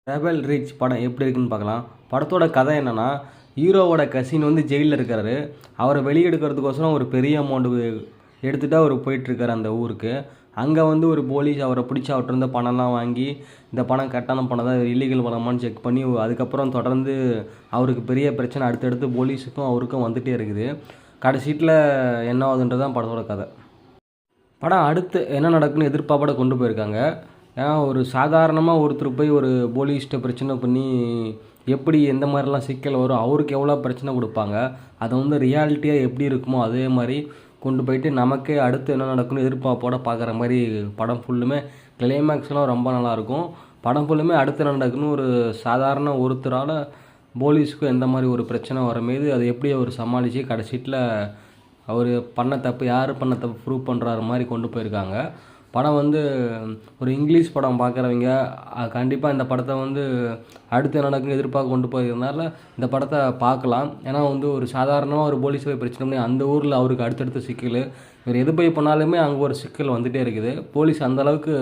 Rebel rich படம் எப்படி இருக்குன்னு பார்க்கலாம். படத்தோட கதை என்னன்னா, ஹீரோவோட கசின் வந்து ஜெயிலில் இருக்காரு. அவரை வெளியெடுக்கிறதுக்கோசரம் ஒரு பெரிய அமௌண்ட்டு எடுத்துகிட்டு அவர் போயிட்டுருக்காரு அந்த ஊருக்கு. அங்கே வந்து ஒரு போலீஸ் அவரை பிடிச்சி அவர்கிட்ட இருந்த பணம்லாம் வாங்கி, இந்த பணம் கரெக்டான பணம் தான், இல்லீகல் பணமான்னு செக் பண்ணி அதுக்கப்புறம் தொடர்ந்து அவருக்கு பெரிய பிரச்சனை அடுத்தடுத்து போலீஸுக்கும் அவருக்கும் வந்துகிட்டே இருக்குது. கடைசீட்டில் என்ன ஆகுதுன்றது தான் படத்தோட கதை. படம் அடுத்து என்ன நடக்குன்னு எதிர்பார்ப்போட கொண்டு போயிருக்காங்க. ஏன்னா ஒரு சாதாரணமாக ஒருத்தர் போய் ஒரு போலீஸ்கிட்ட பிரச்சனை பண்ணி எப்படி எந்த மாதிரிலாம் சிக்கல் வரும், அவருக்கு எவ்வளோ பிரச்சனை கொடுப்பாங்க, அதை வந்து ரியாலிட்டியாக எப்படி இருக்குமோ அதே மாதிரி கொண்டு போயிட்டு நமக்கே அடுத்து என்ன நடக்குன்னு எதிர்பார்ப்போட பார்க்குற மாதிரி படம் ஃபுல்லுமே. கிளைமேக்ஸ்லாம் ரொம்ப நல்லாயிருக்கும். படம் ஃபுல்லுமே அடுத்து என்ன நடக்குன்னு ஒரு சாதாரண ஒருத்தரால் போலீஸுக்கும் எந்த மாதிரி ஒரு பிரச்சனை வரமாரி அதை எப்படி அவர் சமாளித்து கடைசீட்டில் அவர் பண்ண தப்பு யார் பண்ண தப்பு ப்ரூவ் பண்ணுறாரு மாதிரி கொண்டு போயிருக்காங்க. படம் வந்து ஒரு இங்கிலீஷ் படம் பார்க்குறவங்க கண்டிப்பாக இந்த படத்தை வந்து அடுத்து நடக்குன்னு எதிர்பார்க்க கொண்டு போயிருந்தனால இந்த படத்தை பார்க்கலாம். ஏன்னா வந்து ஒரு சாதாரணமாக ஒரு போலீஸ் போய் பிரச்சனை பண்ணி அந்த ஊரில் அவருக்கு அடுத்தடுத்த சிக்கல், இவர் எது போய் பண்ணாலுமே அங்கே ஒரு சிக்கல் வந்துகிட்டே இருக்குது. போலீஸ் அந்தளவுக்கு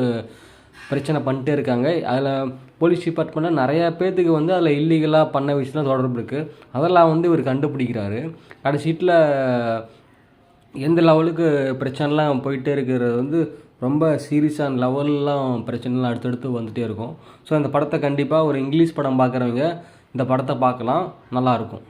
பிரச்சனை பண்ணிட்டே இருக்காங்க. அதில் போலீஸ் டிபார்ட்மெண்ட்டில் நிறையா பேர்த்துக்கு வந்து அதில் இல்லீகலாக பண்ண விஷயம் தொடர்பு இருக்குது. அதெல்லாம் வந்து இவர் கண்டுபிடிக்கிறாரு. கடைசீட்டில் எந்த லெவலுக்கு பிரச்சனைலாம் போயிட்டே இருக்கிறது வந்து ரொம்ப சீரியஸான லெவல்லாம் பிரச்சனைலாம் அடுத்தடுத்து வந்துகிட்டே இருக்கும். ஸோ இந்த படத்தை கண்டிப்பாக ஒரு இங்கிலீஷ் படம் பார்க்குறவங்க இந்த படத்தை பார்க்கலாம், நல்லாயிருக்கும்.